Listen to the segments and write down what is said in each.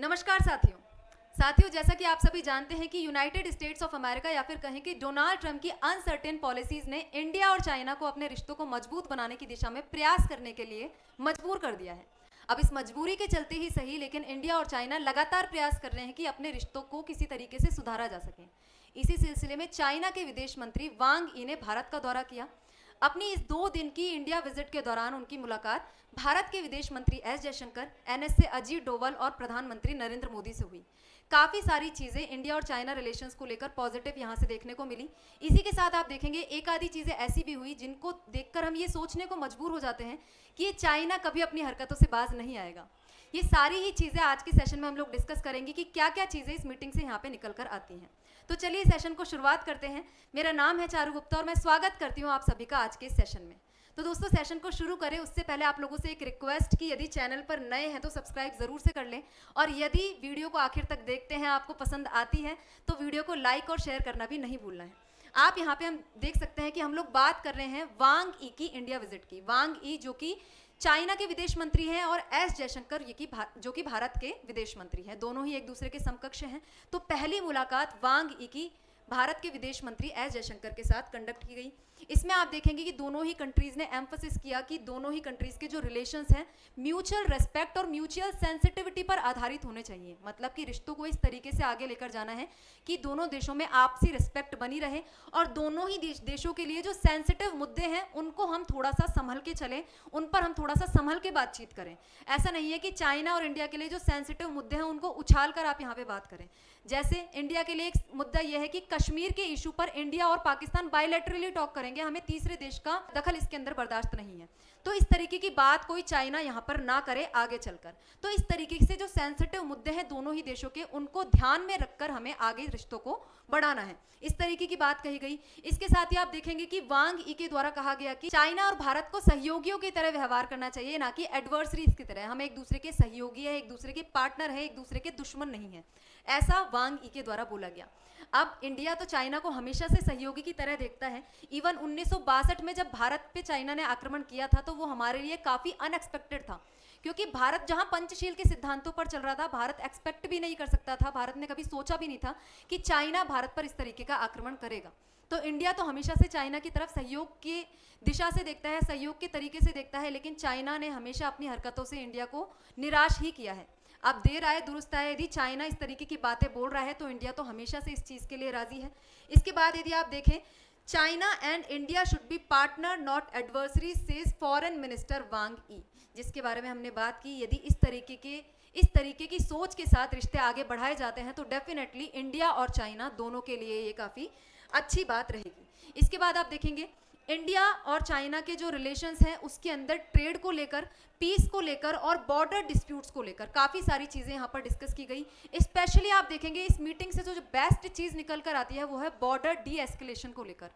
नमस्कार साथियों, जैसा कि आप सभी जानते हैं कि यूनाइटेड स्टेट्स ऑफ अमेरिका या फिर कहें कि डोनाल्ड ट्रंप की अनसर्टेन पॉलिसीज ने इंडिया और चाइना को अपने रिश्तों को मजबूत बनाने की दिशा में प्रयास करने के लिए मजबूर कर दिया है। अब इस मजबूरी के चलते ही सही, लेकिन इंडिया और चाइना लगातार प्रयास कर रहे हैं कि अपने रिश्तों को किसी तरीके से सुधारा जा सके। इसी सिलसिले में चाइना के विदेश मंत्री वांग ई ने भारत का दौरा किया। अपनी इस 2 दिन की इंडिया विजिट के दौरान उनकी मुलाकात भारत के विदेश मंत्री एस जयशंकर, एनएसए अजीत डोवल और प्रधानमंत्री नरेंद्र मोदी से हुई। काफ़ी सारी चीज़ें इंडिया और चाइना रिलेशंस को लेकर पॉजिटिव यहाँ से देखने को मिली। इसी के साथ आप देखेंगे एक आधी चीज़ें ऐसी भी हुई जिनको देखकर हम ये सोचने को मजबूर हो जाते हैं कि ये चाइना कभी अपनी हरकतों से बाज नहीं आएगा। ये सारी ही चीज़ें आज के सेशन में हम लोग डिस्कस करेंगे कि क्या क्या चीज़ें इस मीटिंग से यहाँ पे निकल कर आती हैं। तो चलिए सेशन को शुरुआत करते हैं। मेरा नाम है चारू गुप्ता और मैं स्वागत करती हूँ आप सभी का आज के सेशन में। तो दोस्तों, सेशन को शुरू करें उससे पहले आप लोगों से एक रिक्वेस्ट कि यदि चैनल पर नए हैं तो सब्सक्राइब ज़रूर से कर लें, और यदि वीडियो को आखिर तक देखते हैं, आपको पसंद आती है, तो वीडियो को लाइक और शेयर करना भी नहीं भूलना है। आप यहाँ पे हम देख सकते हैं कि हम लोग बात कर रहे हैं वांग ई की इंडिया विजिट की। वांग ई जो कि चाइना के विदेश मंत्री हैं और एस जयशंकर जो कि भारत के विदेश मंत्री हैं, दोनों ही एक दूसरे के समकक्ष हैं। तो पहली मुलाकात वांग ई की भारत के विदेश मंत्री एस जयशंकर के साथ कंडक्ट की गई। इसमें आप देखेंगे कि दोनों ही कंट्रीज़ ने एम्फोसिस किया कि दोनों ही कंट्रीज़ के जो रिलेशंस हैं म्यूचुअल रेस्पेक्ट और म्यूचुअल सेंसिटिविटी पर आधारित होने चाहिए। मतलब कि रिश्तों को इस तरीके से आगे लेकर जाना है कि दोनों देशों में आपसी रिस्पेक्ट बनी रहे, और दोनों ही देशों के लिए जो सेंसिटिव मुद्दे हैं उनको हम थोड़ा सा संभल के चलें, उन पर हम थोड़ा सा संभल के बातचीत करें। ऐसा नहीं है कि चाइना और इंडिया के लिए जो सेंसिटिव मुद्दे हैं उनको उछाल कर आप यहाँ पे बात करें। जैसे इंडिया के लिए एक मुद्दा यह है कि कश्मीर के इशू पर इंडिया और पाकिस्तान बायलैटरली टॉक करेंगे, हमें तीसरे देश का दखल इसके अंदर बर्दाश्त नहीं है। तो इस तरीके की बात कोई चाइना यहाँ पर ना करे आगे चलकर। तो इस तरीके से जो सेंसिटिव मुद्दे हैं दोनों ही देशों के, उनको ध्यान में रखकर हमें आगे रिश्तों को बढ़ाना है, इस तरीके की बात कही गई। इसके साथ ही आप देखेंगे कि वांग ई के द्वारा कहा गया कि चाइना और भारत को सहयोगियों की तरह व्यवहार करना चाहिए, ना कि एडवर्सरीज की तरह। हम एक दूसरे के सहयोगी है, एक दूसरे के पार्टनर है, एक दूसरे के दुश्मन नहीं है, ऐसा वांग ई के द्वारा बोला गया। अब इंडिया तो चाइना को हमेशा से सहयोगी की तरह देखता है। इवन 1962 में जब भारत पे चाइना ने आक्रमण किया था तो वो हमारे लिए काफ़ी अनएक्सपेक्टेड था, क्योंकि भारत जहां पंचशील के सिद्धांतों पर चल रहा था, भारत एक्सपेक्ट भी नहीं कर सकता था, भारत ने कभी सोचा भी नहीं था कि चाइना भारत पर इस तरीके का आक्रमण करेगा। तो इंडिया तो हमेशा से चाइना की तरफ सहयोग की दिशा से देखता है, सहयोग के तरीके से देखता है, लेकिन चाइना ने हमेशा अपनी हरकतों से इंडिया को निराश ही किया है। अब देर आए दुरुस्त आए, यदि चाइना इस तरीके की बातें बोल रहा है तो इंडिया तो हमेशा से इस चीज़ के लिए राजी है। इसके बाद यदि आप देखें, China and India should be partner not adversary, says foreign minister Wang Yi, जिसके बारे में हमने बात की। यदि इस तरीके की सोच के साथ रिश्ते आगे बढ़ाए जाते हैं तो डेफिनेटली इंडिया और चाइना दोनों के लिए ये काफ़ी अच्छी बात रहेगी। इसके बाद आप देखेंगे इंडिया और चाइना के जो रिलेशंस हैं उसके अंदर ट्रेड को लेकर, पीस को लेकर और बॉर्डर डिस्प्यूट्स को लेकर काफ़ी सारी चीज़ें यहाँ पर डिस्कस की गई। स्पेशली आप देखेंगे इस मीटिंग से जो बेस्ट चीज़ निकल कर आती है वो है बॉर्डर डी एस्केलेशन को लेकर।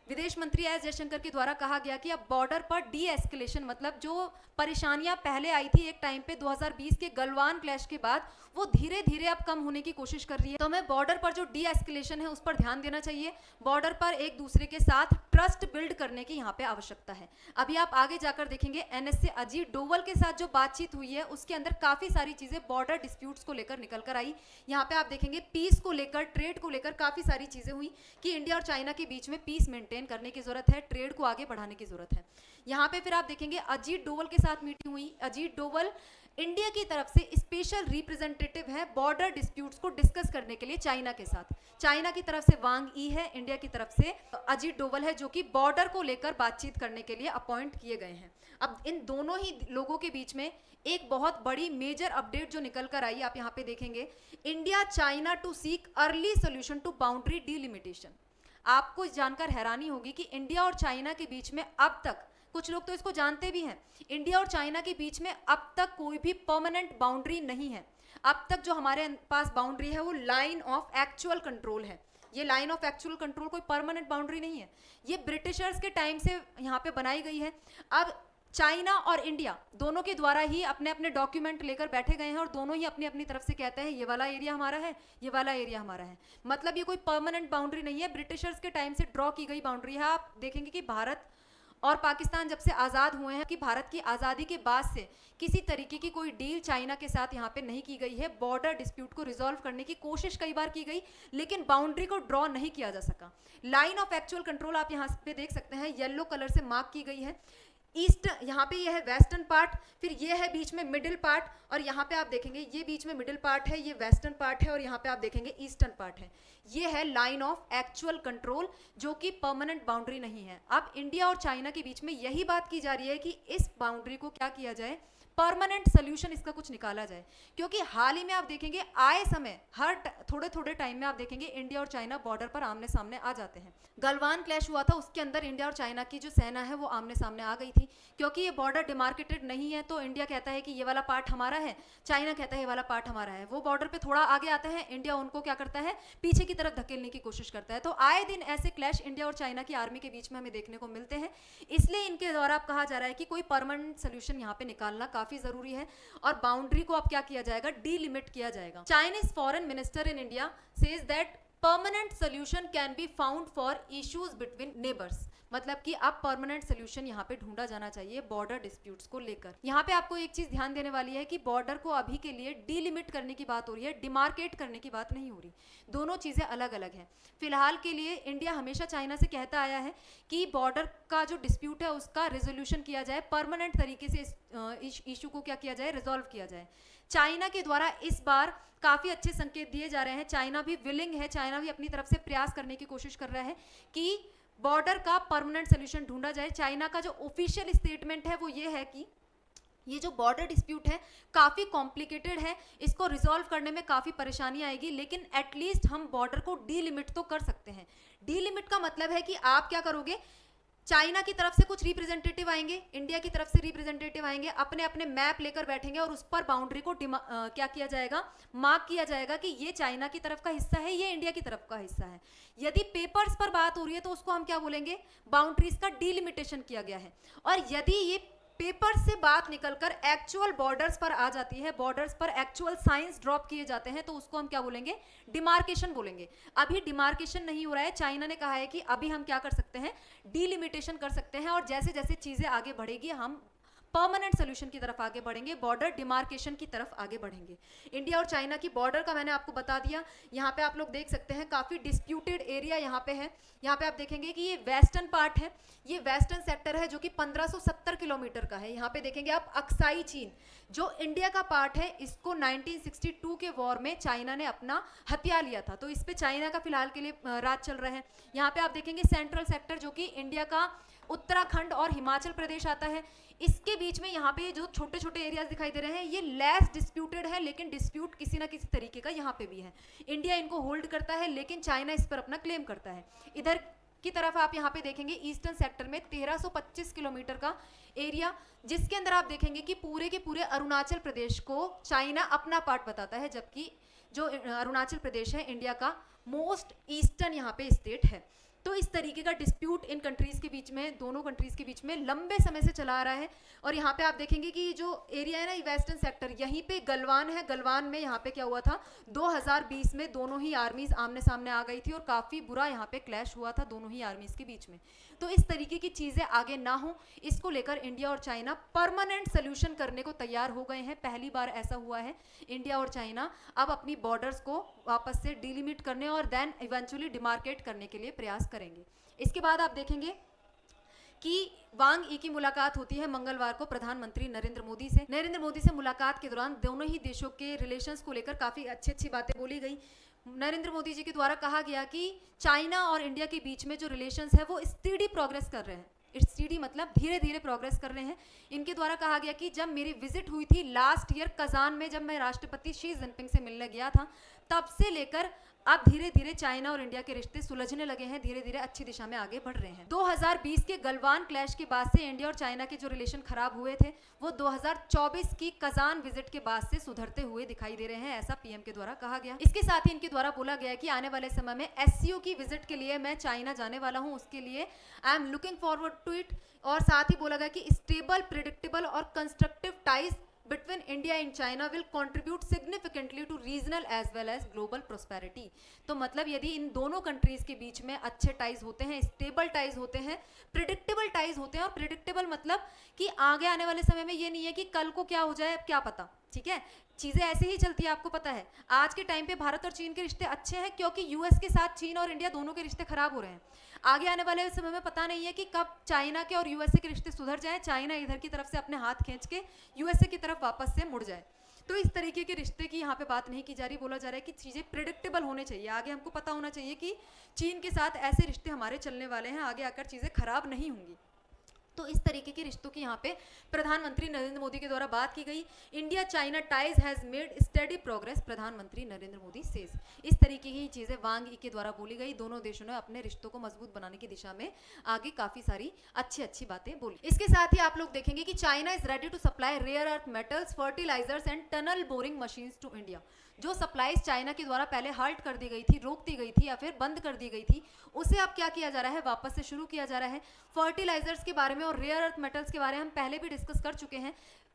विदेश मंत्री एस जयशंकर के द्वारा कहा गया कि अब बॉर्डर पर डी एस्केलेशन, मतलब जो परेशानियां पहले आई थी एक टाइम पे 2020 के गलवान क्लैश के बाद, वो धीरे धीरे अब कम होने की कोशिश कर रही है। तो हमें बॉर्डर पर जो डी एस्केलेशन है उस पर ध्यान देना चाहिए। बॉर्डर पर एक दूसरे के साथ ट्रस्ट बिल्ड करने की यहाँ पे आवश्यकता है। अभी आप आगे जाकर देखेंगे एनएसए अजीत डोवल के साथ जो बातचीत हुई है उसके अंदर काफ़ी सारी चीज़ें बॉर्डर डिस्प्यूट्स को लेकर निकल कर आई। यहाँ पे आप देखेंगे पीस को लेकर, ट्रेड को लेकर काफ़ी सारी चीज़ें हुई कि इंडिया और चाइना के बीच में पीस मेंटेन करने की ज़रूरत है, ट्रेड को आगे बढ़ाने की ज़रूरत है। यहाँ पे फिर आप देखेंगे अजीत डोवल के साथ मीटिंग हुई। अजीत डोवल इंडिया की तरफ से स्पेशल रिप्रेजेंटेटिव है बॉर्डर डिस्प्यूट्स को डिस्कस करने के लिए चाइना के साथ। चाइना की तरफ से वांग ई है, इंडिया की तरफ से अजीत डोवल है, जो कि बॉर्डर को लेकर बातचीत करने के लिए अपॉइंट किए गए हैं। अब इन दोनों ही लोगों के बीच में एक बहुत बड़ी मेजर अपडेट जो निकल कर आई, आप यहाँ पे देखेंगे, India China to seek early solution to boundary delimitation. आपको जानकर हैरानी होगी कि इंडिया और चाइना के बीच में अब तक, कुछ लोग तो इसको जानते भी हैं, इंडिया और चाइना के बीच में अब तक कोई भी परमानेंट बाउंड्री नहीं है। अब तक जो हमारे पास बाउंड्री है वो लाइन ऑफ एक्चुअल कंट्रोल है। ये लाइन ऑफ एक्चुअल कंट्रोल कोई परमानेंट बाउंड्री नहीं है, ये ब्रिटिशर्स के टाइम से यहाँ पे बनाई गई है। अब चाइना और इंडिया दोनों के द्वारा ही अपने अपने डॉक्यूमेंट लेकर बैठे गए हैं और दोनों ही अपनी अपनी तरफ से कहते हैं ये वाला एरिया हमारा है, ये वाला एरिया हमारा है। मतलब ये कोई परमानेंट बाउंड्री नहीं है, ब्रिटिशर्स के टाइम से ड्रॉ की गई बाउंड्री है। आप देखेंगे कि भारत और पाकिस्तान जब से आज़ाद हुए हैं कि भारत की आज़ादी के बाद से किसी तरीके की कोई डील चाइना के साथ यहाँ पे नहीं की गई है। बॉर्डर डिस्प्यूट को रिजॉल्व करने की कोशिश कई बार की गई, लेकिन बाउंड्री को ड्रॉ नहीं किया जा सका। लाइन ऑफ एक्चुअल कंट्रोल आप यहाँ पे देख सकते हैं, येलो कलर से मार्क की गई है। ईस्ट यहाँ पे ये है वेस्टर्न पार्ट, फिर ये है बीच में मिडिल पार्ट, और यहाँ पे आप देखेंगे ये बीच में मिडिल पार्ट है, ये वेस्टर्न पार्ट है, और यहाँ पे आप देखेंगे ईस्टर्न पार्ट है। ये है लाइन ऑफ एक्चुअल कंट्रोल, जो कि परमानेंट बाउंड्री नहीं है। अब इंडिया और चाइना के बीच में यही बात की जा रही है कि इस बाउंड्री को क्या किया जाए, परमानेंट सोल्यूशन इसका कुछ निकाला जाए। क्योंकि हाल ही में आप देखेंगे आए समय हर थोड़े थोड़े टाइम में आप देखेंगे इंडिया और चाइना बॉर्डर पर आमने सामने आ जाते हैं। गलवान क्लैश हुआ था, उसके अंदर इंडिया और चाइना की जो सेना है वो आमने सामने आ गई थी। क्योंकि ये बॉर्डर डिमार्केटेड नहीं है, तो इंडिया कहता है कि ये वाला पार्ट हमारा है, चाइना कहता है ये वाला पार्ट हमारा है। वो बॉर्डर पे थोड़ा आगे आते हैं, इंडिया उनको क्या करता है, पीछे की तरफ धकेलने की कोशिश करता है। तो आए दिन ऐसे क्लैश इंडिया और चाइना की आर्मी के बीच में हमें देखने को मिलते हैं। इसलिए इनके द्वारा अब कहा जा रहा है कि कोई परमानेंट सोल्यूशन यहाँ पे निकालना काफी जरूरी है, और बाउंड्री को अब क्या किया जाएगा, डीलिमिट किया जाएगा। Chinese foreign minister in India says that permanent solution can be found for issues between neighbours. मतलब कि अब परमानेंट सोल्यूशन यहाँ पे ढूंढा जाना चाहिए बॉर्डर डिस्प्यूट्स को लेकर। यहाँ पे आपको एक चीज ध्यान देने वाली है कि बॉर्डर को अभी के लिए डीलिमिट करने की बात हो रही है, डिमार्केट करने की बात नहीं हो रही। दोनों चीजें अलग अलग हैं। फिलहाल के लिए इंडिया हमेशा चाइना से कहता आया है कि बॉर्डर का जो डिस्प्यूट है उसका रेजोल्यूशन किया जाए, परमानेंट तरीके से इस इशू को क्या किया जाए, रिजॉल्व किया जाए। चाइना के द्वारा इस बार काफी अच्छे संकेत दिए जा रहे हैं। चाइना भी विलिंग है, चाइना भी अपनी तरफ से प्रयास करने की कोशिश कर रहा है कि बॉर्डर का परमानेंट सोल्यूशन ढूंढा जाए। चाइना का जो ऑफिशियल स्टेटमेंट है वो ये है कि ये जो बॉर्डर डिस्प्यूट है काफ़ी कॉम्प्लिकेटेड है, इसको रिजॉल्व करने में काफ़ी परेशानी आएगी, लेकिन एटलीस्ट हम बॉर्डर को डीलिमिट तो कर सकते हैं। डीलिमिट का मतलब है कि आप क्या करोगे, चाइना की तरफ से कुछ रिप्रेजेंटेटिव आएंगे, इंडिया की तरफ से रिप्रेजेंटेटिव आएंगे, अपने अपने मैप लेकर बैठेंगे और उस पर बाउंड्री को क्या किया जाएगा, मार्क किया जाएगा कि ये चाइना की तरफ का हिस्सा है, ये इंडिया की तरफ का हिस्सा है। यदि पेपर्स पर बात हो रही है तो उसको हम क्या बोलेंगे, बाउंड्रीज का डीलिमिटेशन किया गया है। और यदि ये पेपर से बात निकलकर एक्चुअल बॉर्डर्स पर आ जाती है, बॉर्डर्स पर एक्चुअल साइंस ड्रॉप किए जाते हैं, तो उसको हम क्या बोलेंगे, डिमार्केशन बोलेंगे। अभी डिमार्केशन नहीं हो रहा है, चाइना ने कहा है कि अभी हम क्या कर सकते हैं, डीलिमिटेशन कर सकते हैं, और जैसे जैसे चीजें आगे बढ़ेगी हम परमानेंट सोल्यूशन की तरफ आगे बढ़ेंगे, बॉर्डर डिमार्केशन की तरफ आगे बढ़ेंगे। इंडिया और चाइना की बॉर्डर का मैंने आपको बता दिया। यहाँ पे आप लोग देख सकते हैं काफ़ी डिस्प्यूटेड एरिया यहाँ पे है। यहाँ पे आप देखेंगे कि ये वेस्टर्न पार्ट है, ये वेस्टर्न सेक्टर है जो कि 1570 किलोमीटर का है। यहाँ पे देखेंगे आप अक्साई चीन, जो इंडिया का पार्ट है, इसको 1962 के वॉर में चाइना ने अपना हथिया लिया था, तो इस पे चाइना का फिलहाल के लिए राज चल रहा है। यहाँ पे आप देखेंगे सेंट्रल सेक्टर जो कि इंडिया का उत्तराखंड और हिमाचल प्रदेश आता है। इसके बीच में यहाँ पे जो छोटे छोटे एरियाज दिखाई दे रहे हैं ये लेस डिस्प्यूटेड है, लेकिन डिस्प्यूट किसी ना किसी तरीके का यहाँ पे भी है। इंडिया इनको होल्ड करता है, लेकिन चाइना इस पर अपना क्लेम करता है। इधर की तरफ आप यहाँ पे देखेंगे ईस्टर्न सेक्टर में 1325 किलोमीटर का एरिया, जिसके अंदर आप देखेंगे कि पूरे के पूरे अरुणाचल प्रदेश को चाइना अपना पार्ट बताता है, जबकि जो अरुणाचल प्रदेश है इंडिया का मोस्ट ईस्टर्न यहाँ पे स्टेट है। तो इस तरीके का डिस्प्यूट इन कंट्रीज के बीच में, दोनों कंट्रीज के बीच में लंबे समय से चला आ रहा है। और यहाँ पे आप देखेंगे कि जो एरिया है ना, वेस्टर्न सेक्टर, यहीं पे गलवान है। गलवान में यहाँ पे क्या हुआ था, 2020 में दोनों ही आर्मीज आमने सामने आ गई थी और काफ़ी बुरा यहाँ पे क्लैश हुआ था दोनों ही आर्मीज के बीच में। तो इस तरीके की चीज़ें आगे ना हो, इसको लेकर इंडिया और चाइना परमानेंट सोल्यूशन करने को तैयार हो गए हैं। पहली बार ऐसा हुआ है, इंडिया और चाइना अब अपनी बॉर्डर्स को वापस से डिलिमिट करने और देन इवेंचुअली डिमार्केट करने के लिए प्रयास करेंगे। इसके बाद आप देखेंगे कि वांग ई की मुलाकात होती है मंगलवार को प्रधानमंत्री नरेंद्र मोदी से। नरेंद्र मोदी से मुलाकात के दौरान दोनों ही देशों के रिलेशंस को लेकर काफ़ी अच्छी बातें बोली गई। नरेंद्र मोदी जी के द्वारा कहा गया कि चाइना और इंडिया के बीच में जो रिलेशंस है वो स्टीडी प्रोग्रेस कर रहे हैं। स्टीडी मतलब धीरे धीरे प्रोग्रेस कर रहे हैं। इनके द्वारा कहा गया कि जब मेरी विजिट हुई थी लास्ट ईयर कजान में, जब मैं राष्ट्रपति शी जिनपिंग से मिलने गया था, तब से लेकर अब धीरे धीरे चाइना और इंडिया के रिश्ते सुलझने लगे हैं, धीरे धीरे अच्छी दिशा में आगे बढ़ रहे हैं। 2020 के गलवान क्लैश के बाद से इंडिया और चाइना के जो रिलेशन खराब हुए थे वो 2024 की कजान विजिट के बाद से सुधरते हुए दिखाई दे रहे हैं, ऐसा पीएम के द्वारा कहा गया। इसके साथ ही इनके द्वारा बोला गया कि आने वाले समय में एससीओ की विजिट के लिए मैं चाइना जाने वाला हूं, उसके लिए I am looking forward to it. और साथ ही बोला गया कि स्टेबल, प्रिडिक्टेबल और constructive ties between India and China will contribute significantly to regional as well as global prosperity. तो मतलब यदि इन दोनों कंट्रीज के बीच में अच्छे टाइज होते हैं, स्टेबल टाइज होते हैं, प्रिडिक्टेबल टाइज होते हैं, और प्रिडिक्टेबल मतलब कि आगे आने वाले समय में ये नहीं है कि कल को क्या हो जाए अब क्या पता, ठीक है, चीजें ऐसे ही चलती है, आपको पता है। आज के टाइम पे भारत और चीन के रिश्ते अच्छे हैं क्योंकि यूएस के साथ चीन और इंडिया दोनों के रिश्ते खराब हो रहे हैं। आगे आने वाले समय में पता नहीं है कि कब चाइना के और यूएसए के रिश्ते सुधर जाएं, चाइना इधर की तरफ से अपने हाथ खींच के यूएसए की तरफ वापस से मुड़ जाए। तो इस तरीके के रिश्ते की यहाँ पे बात नहीं की जा रही, बोला जा रहा है कि चीज़ें प्रिडिक्टेबल होने चाहिए। आगे हमको पता होना चाहिए कि चीन के साथ ऐसे रिश्ते हमारे चलने वाले हैं, आगे आकर चीज़ें खराब नहीं होंगी। तो इस तरीके के रिश्तों की यहाँ पे प्रधानमंत्री नरेंद्र मोदी के द्वारा बात की गई। India China ties has made study progress, प्रधानमंत्री नरेंद्र मोदी सेज। इस तरीके की चीज़ें वांग ई के द्वारा बोली गई। दोनों देशों ने अपने रिश्तों को मजबूत बनाने की दिशा में आगे काफ़ी सारी अच्छी बातें बोली। इसके साथ ही आप लोग देखेंगे कि China is ready to supply rare earth metals, fertilisers and tunnel boring machines to India. जो सप्लाईज चाइना के द्वारा पहले हाल्ट कर दी गई थी, रोक दी गई थी या फिर बंद कर दी गई थी, उसे अब क्या किया जा रहा है, वापस से शुरू किया जा रहा है। फर्टिलाइजर्स के बारे में और रेयर अर्थ मेटल्स के बारे में हम पहले भी डिस्कस कर चुके हैं।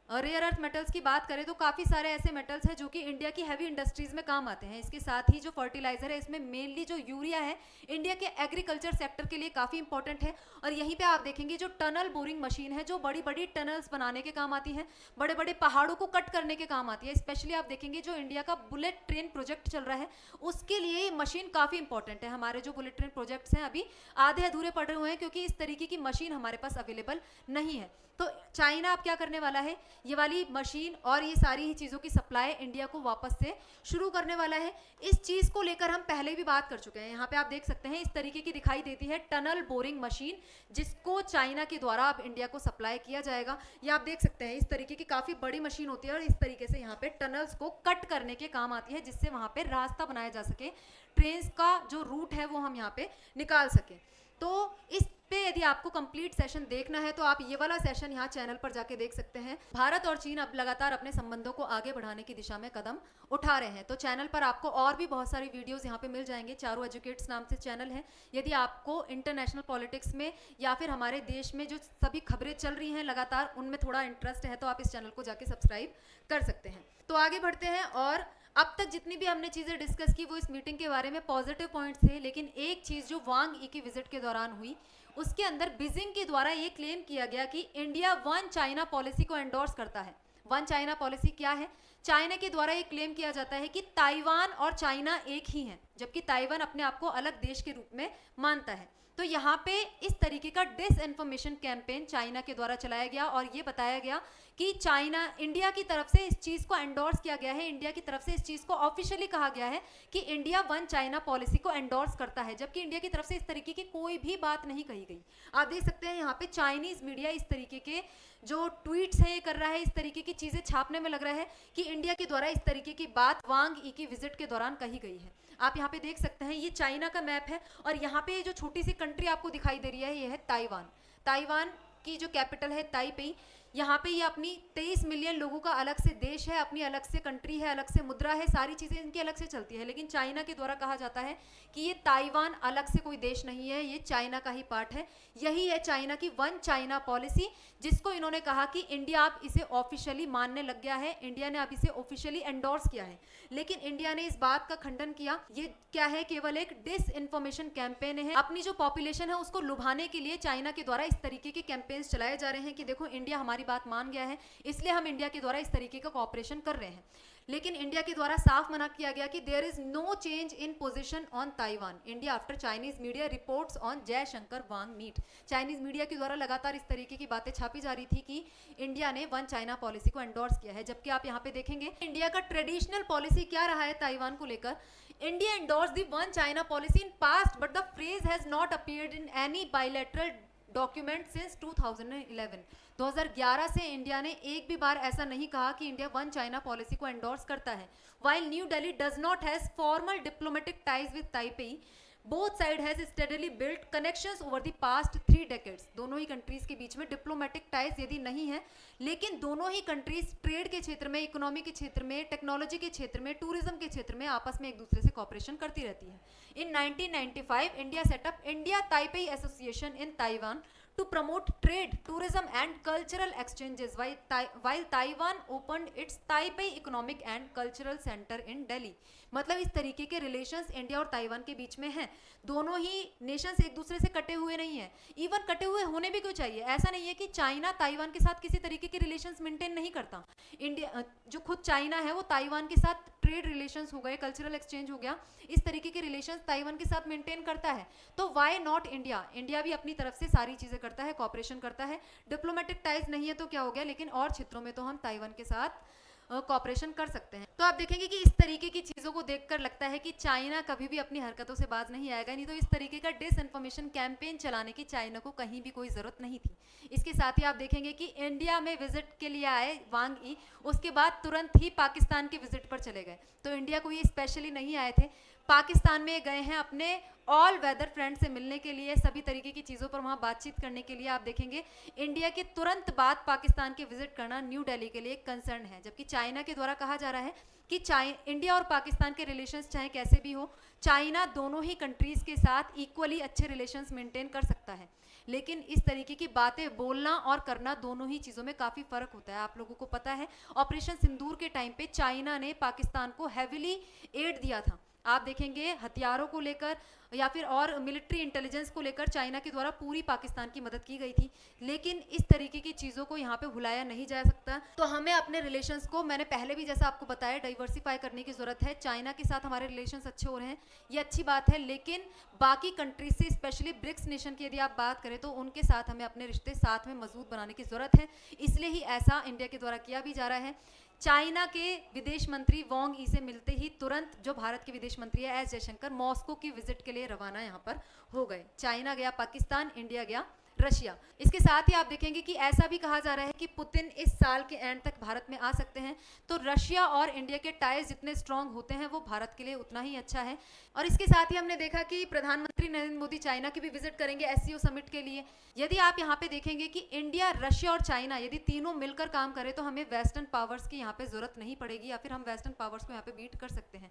रेयर अर्थ मेटल्स की बात करें तो काफ़ी सारे ऐसे मेटल्स हैं जो कि इंडिया की हैवी इंडस्ट्रीज में काम आते हैं। इसके साथ ही जो फर्टिलाइजर है, इसमें मेनली जो यूरिया है, इंडिया के एग्रीकल्चर सेक्टर के लिए काफ़ी इंपॉर्टेंट है। और यहीं पे आप देखेंगे जो टनल बोरिंग मशीन है, जो बड़ी बड़ी टनल्स बनाने के काम आती है, बड़े बड़े पहाड़ों को कट करने के काम आती है। स्पेशली आप देखेंगे जो इंडिया का बुलेट ट्रेन प्रोजेक्ट चल रहा है, उसके लिए ये मशीन काफ़ी इंपॉर्टेंट है। हमारे जो बुलेट ट्रेन प्रोजेक्ट्स हैं अभी आधे अधूरे पड़े हुए हैं क्योंकि इस तरीके की मशीन हमारे पास अवेलेबल नहीं है। तो चाइना अब क्या करने वाला है, ये वाली मशीन और ये सारी ही चीज़ों की सप्लाई इंडिया को वापस से शुरू करने वाला है। इस चीज़ को लेकर हम पहले भी बात कर चुके हैं। यहाँ पे आप देख सकते हैं इस तरीके की दिखाई देती है टनल बोरिंग मशीन, जिसको चाइना के द्वारा अब इंडिया को सप्लाई किया जाएगा। ये आप देख सकते हैं इस तरीके की काफ़ी बड़ी मशीन होती है और इस तरीके से यहाँ पे टनल्स को कट करने के काम आती है, जिससे वहाँ पे रास्ता बनाया जा सके, ट्रेन का जो रूट है वो हम यहाँ पे निकाल सकें। तो इस पे यदि आपको कंप्लीट सेशन देखना है तो आप ये वाला सेशन यहाँ चैनल पर जाके देख सकते हैं। भारत और चीन अब लगातार अपने संबंधों को आगे बढ़ाने की दिशा में कदम उठा रहे हैं। तो चैनल पर आपको और भी बहुत सारी वीडियोस यहाँ पे मिल जाएंगे। चारू एजुकेट्स नाम से चैनल है। यदि आपको इंटरनेशनल पॉलिटिक्स में या फिर हमारे देश में जो सभी खबरें चल रही हैं लगातार, उनमें थोड़ा इंटरेस्ट है तो आप इस चैनल को जाके सब्सक्राइब कर सकते हैं। तो आगे बढ़ते हैं। और अब तक जितनी भी हमने चीज़ें डिस्कस की वो इस मीटिंग के बारे में पॉजिटिव पॉइंट्स थे, लेकिन एक चीज़ जो वांग ई की विजिट के दौरान हुई, उसके अंदर बीजिंग के द्वारा ये क्लेम किया गया कि इंडिया वन चाइना पॉलिसी को एंडोर्स करता है। वन चाइना पॉलिसी क्या है? चाइना के द्वारा ये क्लेम किया जाता है कि ताइवान और चाइना एक ही हैं, जबकि ताइवान अपने आप को अलग देश के रूप में मानता है। तो यहाँ पे इस तरीके का डिसइंफॉर्मेशन कैंपेन चाइना के द्वारा चलाया गया और ये बताया गया कि चाइना, इंडिया की तरफ से इस चीज़ को एंडोर्स किया गया है, इंडिया की तरफ से इस चीज़ को ऑफिशियली कहा गया है कि इंडिया वन चाइना पॉलिसी को एंडोर्स करता है, जबकि इंडिया की तरफ से इस तरीके की कोई भी बात नहीं कही गई। आप देख सकते हैं यहाँ पे चाइनीज़ मीडिया इस तरीके के जो ट्वीट्स हैं ये कर रहा है, इस तरीके की चीज़ें छापने में लग रहा है कि इंडिया के द्वारा इस तरीके की बात वांग ई की विजिट के दौरान कही गई है। आप यहाँ पे देख सकते हैं ये चाइना का मैप है और यहाँ पे जो छोटी सी कंट्री आपको दिखाई दे रही है ये है ताइवान। ताइवान की जो कैपिटल है ताइपेई, यहाँ पे ये अपनी 23 मिलियन लोगों का अलग से देश है, अपनी अलग से कंट्री है, अलग से मुद्रा है, सारी चीज़ें इनकी अलग से चलती है। लेकिन चाइना के द्वारा कहा जाता है कि ये ताइवान अलग से कोई देश नहीं है, ये चाइना का ही पार्ट है। यही है चाइना की वन चाइना पॉलिसी, जिसको इन्होंने कहा कि इंडिया अब इसे ऑफिशियली मानने लग गया है, इंडिया ने अब इसे ऑफिशियली एंडोर्स किया है। लेकिन इंडिया ने इस बात का खंडन किया। ये क्या है? केवल एक डिसइंफॉर्मेशन कैंपेन है। अपनी जो पॉपुलेशन है उसको लुभाने के लिए चाइना के द्वारा इस तरीके के कैंपेन्स चलाए जा रहे हैं कि देखो इंडिया हमारी बात मान गया है, इसलिए हम इंडिया के द्वारा इस तरीके का कोऑपरेशन कर रहे हैं। लेकिन इंडिया के द्वारा साफ मना किया गया कि there is no change in position on Taiwan India after Chinese media reports on Jaishankar Wang meet. Chinese media के द्वारा लगातार इस तरीके की बातें छापी जा रही थी कि इंडिया ने वन चाइना पॉलिसी को एंडोर्स किया है, जबकि आप यहाँ पे देखेंगे इंडिया का ट्रेडिशनल पॉलिसी क्या रहा है ताइवान को लेकर। India endorse the one China policy in past but the phrase has not appeared in any bilateral document since 2011। 2011 से इंडिया ने एक भी बार ऐसा नहीं कहा कि इंडिया वन चाइना पॉलिसी को एंडोर्स करता है। While new Delhi does not has formal diplomatic ties with Taipei, both side has steadily built connections over the past 3 decades. दोनों ही कंट्रीज के बीच में डिप्लोमेटिक टाइज यदि नहीं है, लेकिन दोनों ही कंट्रीज ट्रेड के क्षेत्र में, इकोनॉमी के क्षेत्र में, टेक्नोलॉजी के क्षेत्र में, टूरिज्म के क्षेत्र में आपस में एक दूसरे से कॉपरेशन करती रहती है। इन 1995 India setup India Taipei association in Taiwan to promote trade, tourism and cultural exchanges while Taiwan opened its Taipei Economic and Cultural Center in Delhi. मतलब इस तरीके के रिलेशंस इंडिया और ताइवान के बीच में हैं। दोनों ही नेशंस एक दूसरे से कटे हुए नहीं हैं, इवन कटे हुए होने भी क्यों चाहिए। ऐसा नहीं है कि चाइना ताइवान के साथ किसी तरीके के रिलेशंस मेंटेन नहीं करता। इंडिया जो खुद चाइना है वो ताइवान के साथ ट्रेड रिलेशंस हो गए, कल्चरल एक्सचेंज हो गया, इस तरीके के रिलेशंस ताइवान के साथ मेंटेन करता है। तो वाई नॉट इंडिया? इंडिया भी अपनी तरफ से सारी चीज़ें करता है, कॉपरेशन करता है। डिप्लोमेटिक टाइज नहीं है तो क्या हो गया, लेकिन और क्षेत्रों में तो हम ताइवान के साथ कॉपरेशन कर सकते हैं। तो आप देखेंगे कि इस तरीके की चीज़ों को देखकर लगता है कि चाइना कभी भी अपनी हरकतों से बाज नहीं आएगा, नहीं तो इस तरीके का डिसइंफॉर्मेशन कैंपेन चलाने की चाइना को कहीं भी कोई ज़रूरत नहीं थी। इसके साथ ही आप देखेंगे कि इंडिया में विजिट के लिए आए वांग ई, उसके बाद तुरंत ही पाकिस्तान के विजिट पर चले गए। तो इंडिया को ये स्पेशली नहीं आए थे, पाकिस्तान में गए हैं अपने ऑल वेदर फ्रेंड से मिलने के लिए, सभी तरीके की चीज़ों पर वहाँ बातचीत करने के लिए। आप देखेंगे इंडिया के तुरंत बाद पाकिस्तान के विजिट करना न्यू दिल्ली के लिए एक कंसर्न है, जबकि चाइना के द्वारा कहा जा रहा है कि इंडिया और पाकिस्तान के रिलेशंस चाहे कैसे भी हो, चाइना दोनों ही कंट्रीज़ के साथ इक्वली अच्छे रिलेशंस मेंटेन कर सकता है। लेकिन इस तरीके की बातें बोलना और करना, दोनों ही चीज़ों में काफ़ी फ़र्क होता है। आप लोगों को पता है ऑपरेशन सिंदूर के टाइम पे चाइना ने पाकिस्तान को हैविली एड दिया था। आप देखेंगे हथियारों को लेकर या फिर और मिलिट्री इंटेलिजेंस को लेकर चाइना के द्वारा पूरी पाकिस्तान की मदद की गई थी। लेकिन इस तरीके की चीज़ों को यहाँ पे भुलाया नहीं जा सकता। तो हमें अपने रिलेशंस को, मैंने पहले भी जैसा आपको बताया, डाइवर्सिफाई करने की ज़रूरत है। चाइना के साथ हमारे रिलेशंस अच्छे हो रहे हैं, ये अच्छी बात है, लेकिन बाकी कंट्रीज से, स्पेशली ब्रिक्स नेशन की यदि आप बात करें तो उनके साथ हमें अपने रिश्ते साथ में मजबूत बनाने की ज़रूरत है। इसलिए ही ऐसा इंडिया के द्वारा किया भी जा रहा है। चाइना के विदेश मंत्री वांग ई से मिलते ही तुरंत जो भारत के विदेश मंत्री है एस जयशंकर मॉस्को की विजिट के लिए रवाना यहाँ पर हो गए। चाइना गया पाकिस्तान, इंडिया गया रशिया। इसके साथ ही आप देखेंगे कि ऐसा भी कहा जा रहा है कि पुतिन इस साल के एंड तक भारत में आ सकते हैं। तो रशिया और इंडिया के टाइज जितने स्ट्रांग होते हैं वो भारत के लिए उतना ही अच्छा है। और इसके साथ ही हमने देखा कि प्रधानमंत्री नरेंद्र मोदी चाइना की भी विजिट करेंगे एससीओ समिट के लिए। यदि आप यहाँ पे देखेंगे कि इंडिया, रशिया और चाइना यदि तीनों मिलकर काम करें तो हमें वेस्टर्न पावर्स की यहाँ पे ज़रूरत नहीं पड़ेगी, या फिर हम वेस्टर्न पावर्स को यहाँ पे बीट कर सकते हैं।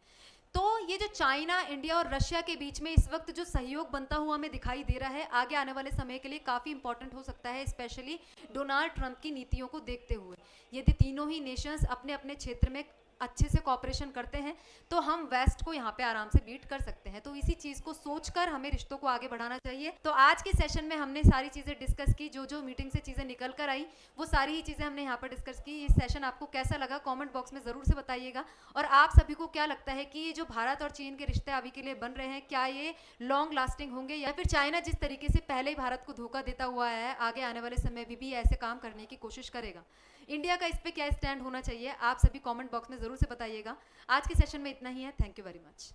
तो ये जो चाइना, इंडिया और रशिया के बीच में इस वक्त जो सहयोग बनता हुआ हमें दिखाई दे रहा है, आगे आने वाले समय के लिए काफ़ी इंपॉर्टेंट हो सकता है, स्पेशली डोनाल्ड ट्रंप की नीतियों को देखते हुए। यदि तीनों ही नेशंस अपने अपने क्षेत्र में अच्छे से कॉपरेशन करते हैं तो हम वेस्ट को यहाँ पे आराम से बीट कर सकते हैं। तो इसी चीज़ को सोचकर हमें रिश्तों को आगे बढ़ाना चाहिए। तो आज के सेशन में हमने सारी चीज़ें डिस्कस की, जो जो मीटिंग से चीज़ें निकल कर आई वो सारी ही चीज़ें हमने यहाँ पर डिस्कस की। ये सेशन आपको कैसा लगा कमेंट बॉक्स में ज़रूर से बताइएगा। और आप सभी को क्या लगता है कि ये जो भारत और चीन के रिश्ते अभी के लिए बन रहे हैं, क्या ये लॉन्ग लास्टिंग होंगे, या फिर चाइना जिस तरीके से पहले ही भारत को धोखा देता हुआ है आगे आने वाले समय में भी ऐसे काम करने की कोशिश करेगा? इंडिया का इस पे क्या स्टैंड होना चाहिए, आप सभी कमेंट बॉक्स में ज़रूर से बताइएगा। आज के सेशन में इतना ही है। Thank you very much.